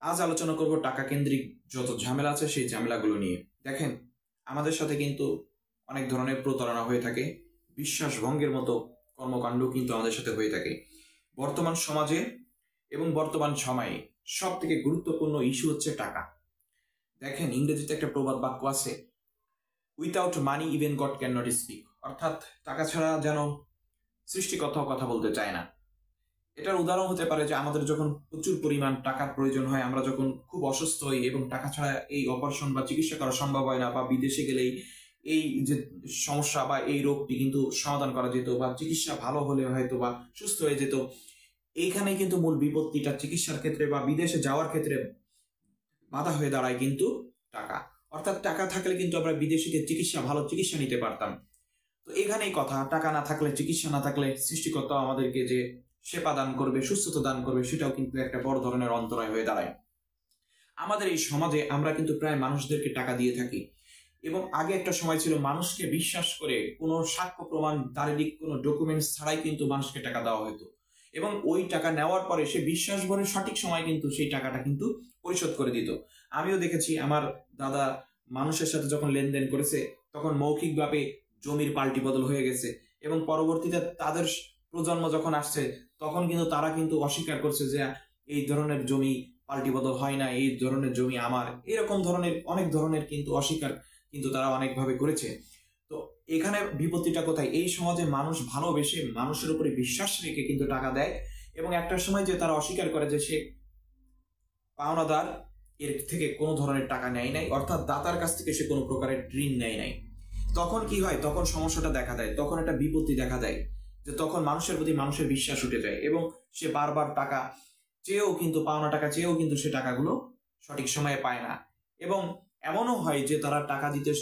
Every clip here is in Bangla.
আজ আলোচনা করব টাকা কেন্দ্রিক যত ঝামেলা আছে সেই ঝামেলাগুলো নিয়ে। দেখেন, আমাদের সাথে কিন্তু অনেক ধরনের প্রতারণা হয়ে থাকে, বিশ্বাস ভঙ্গের মতো কর্মকাণ্ড কিন্তু আমাদের সাথে হয়ে থাকে। বর্তমান সমাজে এবং বর্তমান সময়ে সব থেকে গুরুত্বপূর্ণ ইস্যু হচ্ছে টাকা। দেখেন, ইংরেজিতে একটা প্রবাদ বাক্য আছে, without money even god can not speak. অর্থাৎ টাকা ছাড়া যেন সৃষ্টিকর্তাও কথা বলতে চায় না। এটার উদাহরণ হতে পারে যে আমাদের যখন প্রচুর পরিমাণ টাকার প্রয়োজন হয়, আমরা যখন খুব অসুস্থ হই এবং টাকা ছাড়া এই অপারেশন বা চিকিৎসা করা সম্ভব হয় না, বা বিদেশে গেলেই এই যে সমস্যা বা এই রোগটি কিন্তু সমাধান করা যেত, বা চিকিৎসা ভালো হলে হয়তো বা সুস্থ হয়ে যেত। এইখানেই কিন্তু মূল বিপত্তিটা চিকিৎসার ক্ষেত্রে বা বিদেশে যাওয়ার ক্ষেত্রে বাধা হয়ে দাঁড়ায় কিন্তু টাকা। অর্থাৎ টাকা থাকলে কিন্তু আমরা বিদেশে গিয়ে ভালো চিকিৎসা নিতে পারতাম। তো এখানেই কথা, টাকা না থাকলে, চিকিৎসা না থাকলে সৃষ্টিকর্তা আমাদেরকে যে সেবা দান করবে, সুস্থতা দান করবে, সেটাও কিন্তু একটা বড় ধরনের অন্তরায় হয়ে দাঁড়ায়। আমাদের এই সমাজে আমরা কিন্তু প্রায় মানুষদেরকে টাকা দিয়ে থাকি, এবং আগে একটা সময় ছিল মানুষকে বিশ্বাস করে কোনো সাক্ষ্য প্রমাণ, দালিলিক কোনো ডকুমেন্টস ছাড়াই কিন্তু মানুষকে টাকা দেওয়া হতো, এবং ওই টাকা নেওয়ার পরে সে বিশ্বাস ভরে সঠিক সময় কিন্তু সেই টাকাটা কিন্তু পরিশোধ করে দিত। আমিও দেখেছি আমার দাদা মানুষের সাথে যখন লেনদেন করেছে, তখন মৌখিকভাবে জমির পাল্টি বদল হয়ে গেছে, এবং পরবর্তীতে তাদের প্রজন্ম যখন আসছে তখন কিন্তু তারা কিন্তু অস্বীকার করছে যে এই ধরনের জমি পাল্টি বদল হয় না, এই ধরনের জমি আমার, এরকম ধরনের অনেক ধরনের কিন্তু অস্বীকার কিন্তু তারা অনেকভাবে করেছে। তো এখানে বিপত্তিটা কোথায়? এই সমাজে মানুষ ভালোবেসে মানুষের উপরে বিশ্বাস রেখে কিন্তু টাকা দেয়, এবং একটা সময় যে তারা অস্বীকার করে যে সে পাওনাদার এর থেকে কোনো ধরনের টাকা নেয় নাই, অর্থাৎ দাতার কাছ থেকে সে কোনো প্রকারের ঋণ নেয় নাই। তখন কি হয়? তখন সমস্যাটা দেখা দেয়, তখন একটা বিপত্তি দেখা দেয়, যে তখন মানুষের প্রতি মানুষের বিশ্বাস উঠে যায়, এবং সে বারবার টাকা চেয়েও কিন্তু, পাওনা টাকা চেয়েও কিন্তু সে টাকাগুলো সঠিক সময়ে পায় না। এবং এমনও হয় যে তারা টাকা দিতে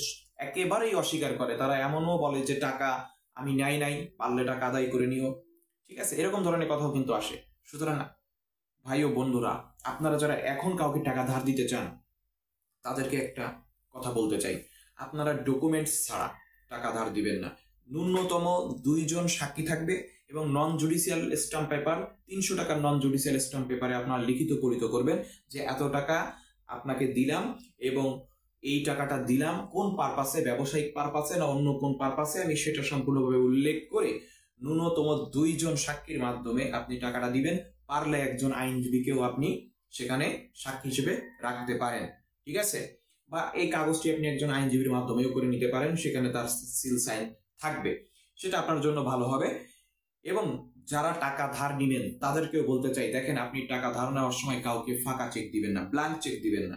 একেবারেই অস্বীকার করে, তারা এমনও বলে যে টাকা আমি নেই নাই, পারলে টাকা আদায় করে নিও। ঠিক আছে, এরকম ধরনের কথাও কিন্তু আসে। সুতরাং ভাই ও বন্ধুরা, আপনারা যারা এখন কাউকে টাকা ধার দিতে চান, তাদেরকে একটা কথা বলতে চাই, আপনারা ডকুমেন্টস ছাড়া টাকা ধার দিবেন না। ন্যূনতম 2 জন সাক্ষী থাকবে, এবং নন জুডিশিয়াল স্ট্যাম্প পেপার, 300 টাকার নন জুডিশিয়াল স্ট্যাম্প পেপারে আপনার লিখিত পরিত করবেন যে এত টাকা আপনাকে দিলাম, এবং এই টাকাটা দিলাম কোন পারপাসে, ব্যবসায়িক পারপাসে না অন্য কোন পারপাসে, আমি সেটা সম্পূর্ণভাবে উল্লেখ করে ন্যূনতম 2 জন সাক্ষীর মাধ্যমে আপনি টাকাটা দিবেন। পারলে একজন আইনজীবীকেও আপনি সেখানে সাক্ষী হিসেবে রাখতে পারেন। ঠিক আছে, বা এই কাগজটি আপনি একজন আইনজীবীর মাধ্যমেও করে নিতে পারেন, সেখানে তার সিল সাইন থাকবে, সেটা আপনার জন্য ভালো হবে। এবং যারা টাকা ধার নিবেন তাদেরকেও বলতে চাই, দেখেন, আপনি টাকা ধার নেওয়ার সময় কাউকে ফাঁকা চেক দিবেন না, ব্ল্যাঙ্ক চেক দিবেন না।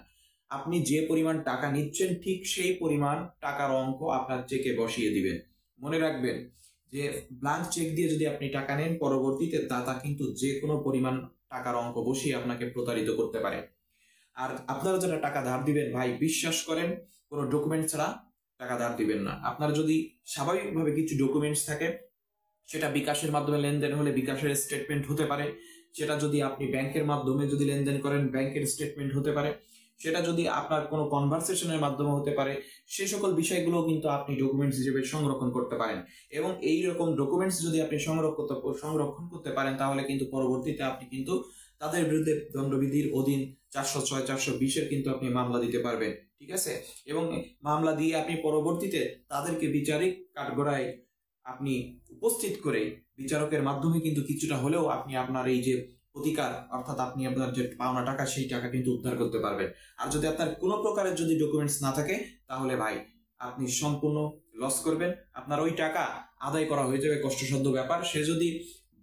আপনি যে পরিমাণ টাকা নিচ্ছেন ঠিক সেই পরিমাণ টাকার অঙ্ক আপনার চেকে বসিয়ে দিবেন। মনে রাখবেন যে ব্ল্যাঙ্ক চেক দিয়ে যদি আপনি টাকা নেন, পরবর্তীতে দাতা কিন্তু যে কোনো পরিমাণ টাকার অঙ্ক বসিয়ে আপনাকে প্রতারিত করতে পারে। আর আপনারা যারা টাকা ধার দিবেন, ভাই বিশ্বাস করেন, কোনো ডকুমেন্ট ছাড়া টাকা ধার দিবেন না। আপনার যদি স্বাভাবিকভাবে কিছু ডকুমেন্টস থাকে, সেটা বিকাশের মাধ্যমে লেনদেন হলে বিকাশের স্টেটমেন্ট হতে পারে, সেটা যদি আপনি ব্যাংকের মাধ্যমে যদি লেনদেন করেন ব্যাংকের স্টেটমেন্ট হতে পারে, সেটা যদি আপনার কোনো কনভারসেশনের মাধ্যমে হতে পারে, সে সকল বিষয়গুলো কিন্তু আপনি ডকুমেন্টস হিসেবে সংরক্ষণ করতে পারেন। এবং এই রকম ডকুমেন্টস যদি আপনি সংরক্ষণ করতে পারেন, তাহলে কিন্তু পরবর্তীতে আপনি কিন্তু তাদের বিরুদ্ধে দণ্ডবিধির অধীন 406, 420-এর কিন্তু আপনি মামলা দিতে পারবেন। ঠিক আছে, এবং মামলা দিয়ে আপনি পরবর্তীতে তাদেরকে বিচারিক কাঠগড়ায় আপনি উপস্থিত করে বিচারকের মাধ্যমে কিন্তু কিছুটা হলেও আপনি আপনার এই যে প্রতিকার, অর্থাৎ আপনি আপনার যে পাওনা টাকা সেই টাকা কিন্তু উদ্ধার করতে পারবেন। আর যদি আপনার কোনো প্রকারের যদি ডকুমেন্টস না থাকে, তাহলে ভাই আপনি সম্পূর্ণ লস করবেন। আপনার ওই টাকা আদায় করা হয়ে যাবে কষ্টসাধ্য ব্যাপার। সে যদি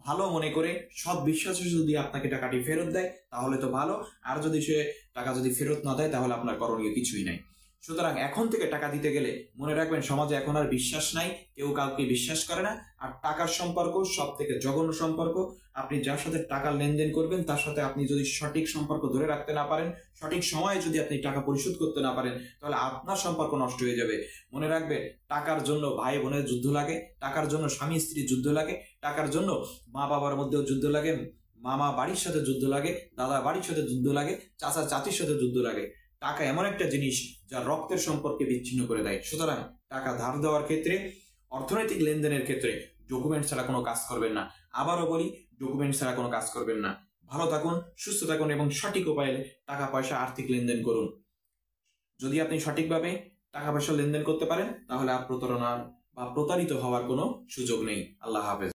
ভালো মনে করে সৎ বিশ্বাসে যদি আপনাকে টাকাটি ফেরত দেয় তাহলে তো ভালো, আর যদি সে টাকা যদি ফেরত না দেয় তাহলে আপনার করণীয় কিছুই নাই। সুতরাং এখন থেকে টাকা দিতে গেলে মনে রাখবেন, সমাজে এখন আর বিশ্বাস নাই, কেউ কাউকে বিশ্বাস করে না। আর টাকার সম্পর্ক সব থেকে জঘন্য সম্পর্ক। আপনি যার সাথে টাকা লেনদেন করবেন তার সাথে আপনি যদি সঠিক সম্পর্ক ধরে রাখতে না পারেন, সঠিক সময়ে যদি আপনি টাকা পরিশোধ করতে না পারেন, তাহলে আপনার সম্পর্ক নষ্ট হয়ে যাবে। মনে রাখবেন, টাকার জন্য ভাই বোনের যুদ্ধ লাগে, টাকার জন্য স্বামী স্ত্রীর যুদ্ধ লাগে, টাকার জন্য মা বাবার মধ্যেও যুদ্ধ লাগে, মামা বাড়ির সাথে যুদ্ধ লাগে, দাদা বাড়ির সাথে যুদ্ধ লাগে, চাচা চাচির সাথে যুদ্ধ লাগে। টাকা এমন একটা জিনিস যা রক্তের সম্পর্কে বিচ্ছিন্ন করে দেয়। সুতরাং টাকা ধার দেওয়ার ক্ষেত্রে, অর্থনৈতিক লেনদেনের ক্ষেত্রে ডকুমেন্ট ছাড়া কোনো কাজ করবেন না। আবারও বলি, ডকুমেন্ট ছাড়া কোনো কাজ করবেন না। ভালো থাকুন, সুস্থ থাকুন এবং সঠিক উপায়ে টাকা পয়সা আর্থিক লেনদেন করুন। যদি আপনি সঠিকভাবে টাকা পয়সা লেনদেন করতে পারেন তাহলে আর প্রতারণার বা প্রতারিত হওয়ার কোনো সুযোগ নেই। আল্লাহ হাফেজ।